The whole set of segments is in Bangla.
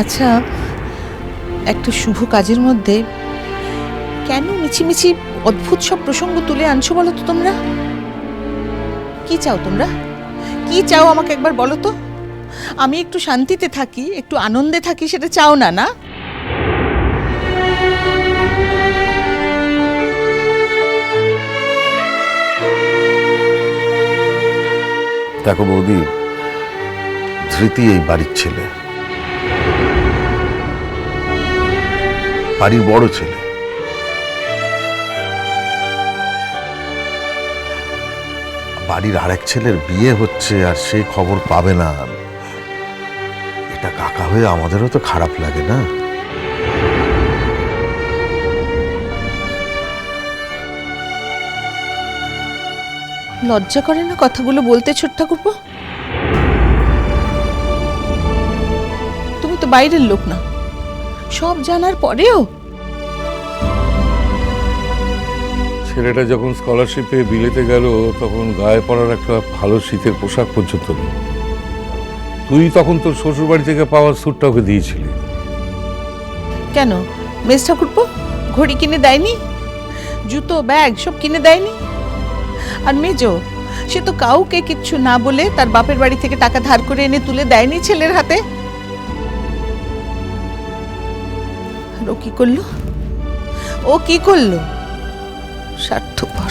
আচ্ছা, একটা শুভ কাজের মধ্যে কেন মিছিমিছি অদ্ভুত সব প্রসঙ্গ তুলে আনছো বলো তো তোমরা? কি চাও তোমরা? কি চাও আমাকে একবার বলো তো। আমি একটু শান্তিতে থাকি, একটু আনন্দে থাকি, সেটা চাও না? না, দেখো বৌদি, ধৃতি এই বাড়ির ছেলে, বাড়ির বড় ছেলে। বাড়ির আরেক ছেলের বিয়ে হচ্ছে আর সে খবর পাবে না, এটা কাকা হয়ে আমাদেরও তো খারাপ লাগে না? লজ্জা করে না কথাগুলো বলতে ছোট ঠাকুরপো? তুমি তো বাইরের লোক না, সব জানার পরেও। ছেলেটা যখন স্কলারশিপে বিলেতে গেল তখন গায়ে পরার একটা ভালো শীতের পোশাক পর্যন্ত নেই। তুই তখন তোর শ্বশুর বাড়ি থেকে পাওয়া স্যুটটা ওকে দিয়েছিলি। কেন মেজ ঠাকুরপো ঘড়ি কিনে দেয়নি? জুতো ব্যাগ সব কিনে দেয়নি? আর মেজো, সে তো কাউকে কিচ্ছু না বলে তার বাপের বাড়ি থেকে টাকা ধার করে এনে তুলে দেয়নি ছেলের হাতে? আর ও কি করলো? ও কি করলো? স্বার্থপর।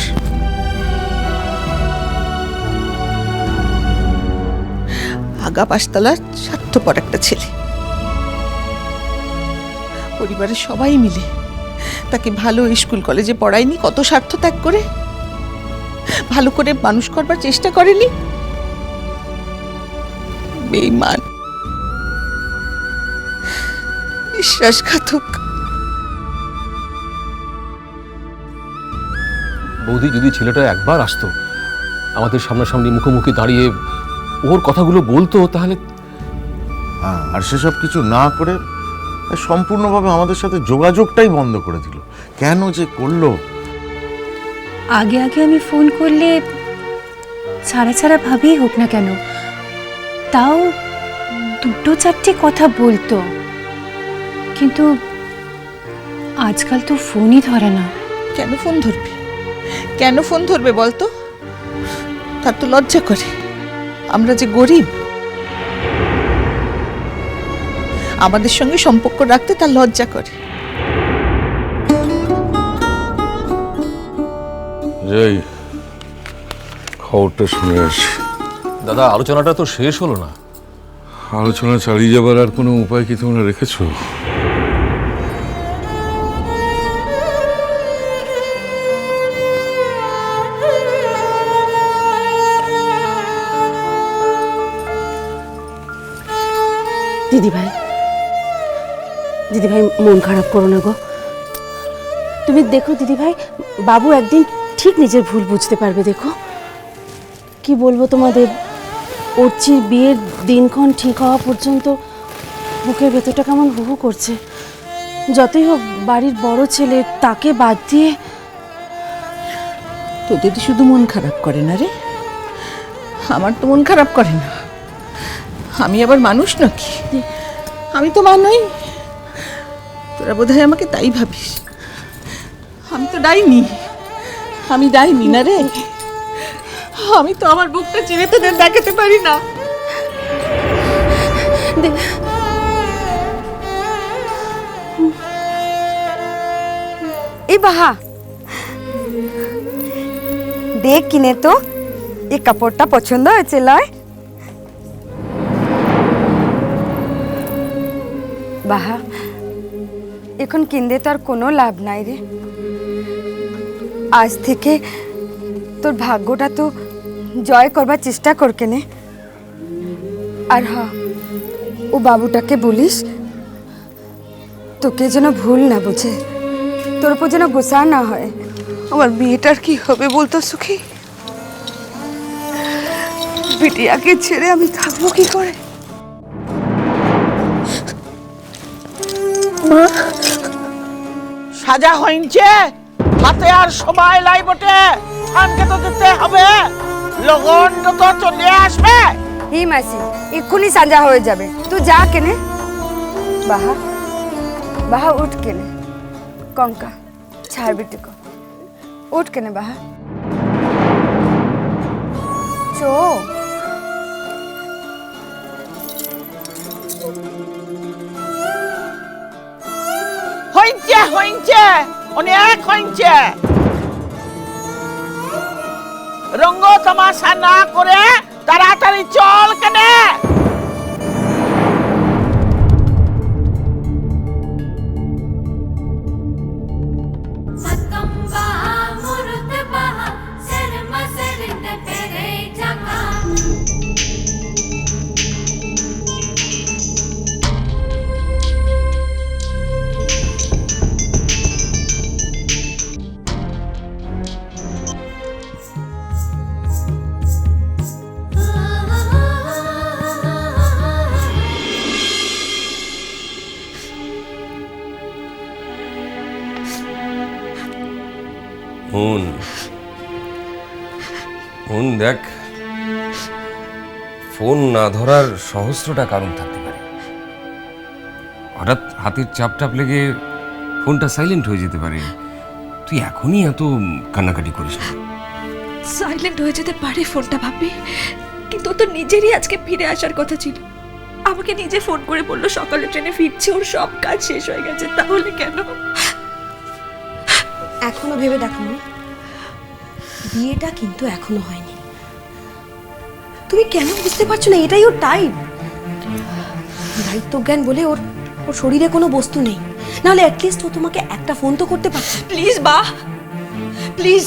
আগা পাঁচতলার স্বার্থপর একটা ছেলে। পরিবারের সবাই মিলে তাকে ভালো স্কুল কলেজে পড়ায়নি, কত স্বার্থ ত্যাগ করে ভালো করে মানুষ করবার চেষ্টা করেনি? বেঈমান, বিশ্বাসঘাতক। বৌদি, যদি ছেলেটা একবার আসতো, আমাদের সামনাসামনি মুখোমুখি দাঁড়িয়ে ওর কথাগুলো বলতো, তাহলে। হ্যাঁ, আর সেসব কিছু না করে সম্পূর্ণভাবে আমাদের সাথে যোগাযোগটাই বন্ধ করে দিল। কেন যে করলো? আগে আগে আমি ফোন করলে ছাড়া ছাড়া ভাবেই হোক না কেন, তাও দুটো চারটে কথা বলতো, কিন্তু আজকাল তো ফোনই ধরে না। কেন ফোন ধরবে? কেন ফোন ধরবে বলতো? তার তো লজ্জা করে। আমরা যে গরিব, আমাদের সঙ্গে সম্পর্ক রাখতে তার লজ্জা করে। যাই, খবরটা শুনে আসি। দাদা, আলোচনাটা তো শেষ হলো না। আলোচনা চালিয়ে যাবার আর কোনো উপায় কি তোমরা রেখেছো? দিদিভাই, দিদিভাই মন খারাপ করো না গো। তুমি দেখো দিদিভাই, বাবু একদিন ঠিক নিজের ভুল বুঝতে পারবে। দেখো কি বলবো তোমাদের, অর্চির বিয়ের দিনক্ষণ ঠিক হওয়া পর্যন্ত বুকের ভেতরটা কেমন হু হু করছে। যতই হোক বাড়ির বড় ছেলে, তাকে বাদ দিয়ে। তোদের শুধু মন খারাপ করে না রে, আমার তো মন খারাপ করে না। আমি আবার মানুষ নাকি? আমি তো মানুই। তোরা বোধহয় আমাকে তাই ভাবিস। আমি তো ডাইনি। আমি ডাইনি না রে। আমি তো আমার বুকটা চিনে তোদের দেখাতে পারি না। ए बाहा देख किने तो ये কাপড়টা পছন্দ হয়েছে লয়? বাহা, এখন কিনতে তো আর কোনো লাভ নাই রে। আজ থেকে তোর ভাগ্যটা তো জয় করবার চেষ্টা কর কেনে। আর হ্যাঁ, ও বাবুটাকে বলিস তোকে যেন ভুল না বুঝে, তোর উপর যেন গোসা না হয়। আমার বিয়েটার কি হবে বলতো সুখী? বিটিয়াকে ছেড়ে আমি থাকবো কি করে? মা, সাজা হইছে হাতে আর সময় লাই বটে। খানকে তো দিতে হবে, লগন তো চলে আসবে। হি মাসি, এক্ষুনি সাজা হয়ে যাবে, তুই যা কেনে। बाहा बाहा उठ के ने कंका छाड़ बेटे को उठ के ने बाहा चो হইছে অনেক হইছে রঙ্গ তামাশা না করে তাড়াতাড়ি চল কেনে মন দেখ, ফোন না ধরার সহস্রটা কারণ থাকতে পারে। হঠাৎ হাতের চাপ লেগে ফোনটা সাইলেন্ট হয়ে যেতে পারে। তুই এখনই এত কান্নাকাটি করিস না। সাইলেন্ট হয়ে যেতে পারে ফোনটা ভাবি, কিন্তু ও তো নিজেরই আজকে ফিরে আসার কথা ছিল। আমাকে নিজে ফোন করে বললো সকালে ট্রেনে ফিরছে, ওর সব কাজ শেষ হয়ে গেছে। তাহলে কেন এখনো ভেবে দেখো না, বিয়েটা কিন্তু এখনো হয়নি। তুমি কেন বুঝতে পারছো না? এটাই ওর টাইম। দায়িত্বজ্ঞান বলে ওর শরীরে কোনো বস্তু নেই, নাহলে অ্যাটলিস্ট ও তোমাকে একটা ফোন তো করতে পারছে। প্লিজ বা প্লিজ,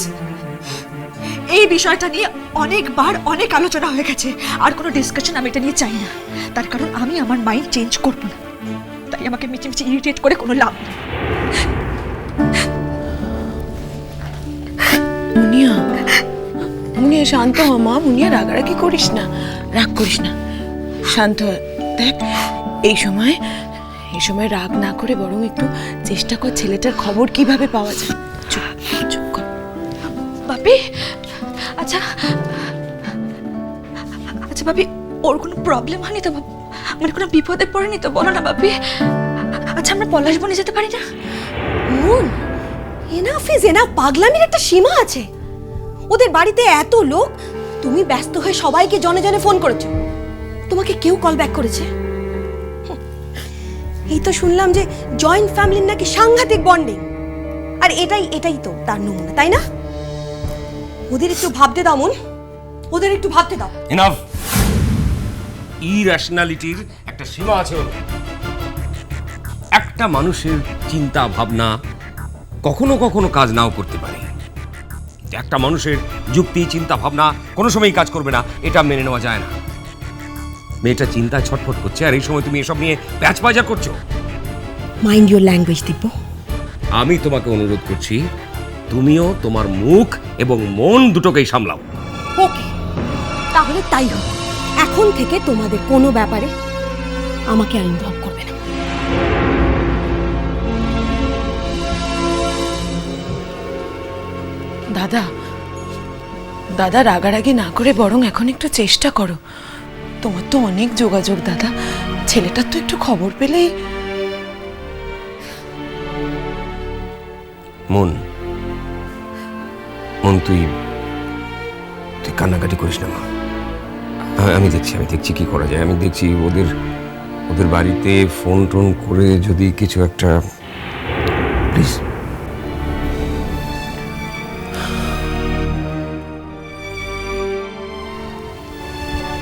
এই বিষয়টা নিয়ে অনেকবার অনেক আলোচনা হয়ে গেছে, আর কোনো ডিসকাশন আমি এটা নিয়ে চাই না। তার কারণ আমি আমার মাইন্ড চেঞ্জ করবো না, তাই আমাকে মিচিমিচি ইরিটেট করে কোনো লাভ নেই। মুনিয়া শান্ত হ মা, মুনিয়া রাগারাগি করিস না, রাগ করিস না, শান্ত হ। দেখ এই সময় রাগ না করে বরং একটু চেষ্টা কর ছেলেটার খবর কিভাবে পাওয়া যায়। চুপ চুপ কর বাপি। আচ্ছা আচ্ছা বাপি, ওর কোনো প্রবলেম হয়নি তো? মানে কোনো বিপদে পড়েনি তো? বলো না বাপি। আচ্ছা আমরা পলাশ বনে যেতে পারি না? মন, এনাফ ইজ এনাফ। পাগলামির একটা সীমা আছে। ওদের বাড়িতে এত লোক, তুমি ব্যস্ত হয়ে সবাইকে জনে জনে ফোন করেছো, তোমাকে কেউ কল ব্যাক করেছে? এই তো শুনলাম যে জয়েন্ট ফ্যামিলির নাকি সাংঘাতিক বন্ডিং, আর এটাই তো তার নমুনা, তাই না? ওদের একটু ভাবতে দাও মন, ওদের একটু ভাবতে দাও। এনাফ। ইরেশনালিটির একটা সীমা আছে। একটা মানুষের চিন্তা ভাবনা কখনো কখনো কাজ নাও করতে পারে। একটা মানুষের যুক্তি চিন্তা ভাবনা কোনো সময়ই কাজ করবে না, এটা মেনে নেওয়া যায় না। মেয়েটা চিন্তায় ছটফট করছে, আর এই সময় তুমি এসব নিয়ে প্যাচ বাজার করছো। মাইন্ড ইউর ল্যাঙ্গুয়েজ দিব্য। আমি তোমাকে অনুরোধ করছি, তুমিও তোমার মুখ এবং মন দুটোকেই সামলাও। ওকে, তাহলে তাই হবে। এখন থেকে তোমাদের কোনো ব্যাপারে আমাকে আর ইনভলভ করবে না। দাদা রাগারাগি না করে বরং এখন একটু চেষ্টা করো। তোমার তো অনেক যোগাযোগ দাদা, ছেলেটার তো একটু খবর পেলেই। মন তুই কান্নাকাটি করিস না মা। আমি দেখছি কি করা যায়। আমি দেখছি ওদের বাড়িতে ফোন টোন করে যদি কিছু একটা, প্লিজ।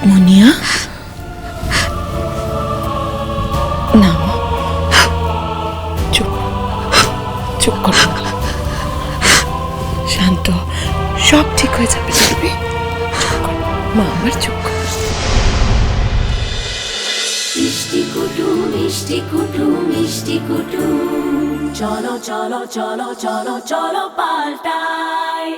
মুনিয়া না, চুপ কর, শান্ত, সব ঠিক হয়ে যাবে। চলবে, মা আমার চুপ কর। মিষ্টি কুটুম মিষ্টি কুটুম মিষ্টি কুটুম, চলো চলো চলো চলো চলো পাল্টাই।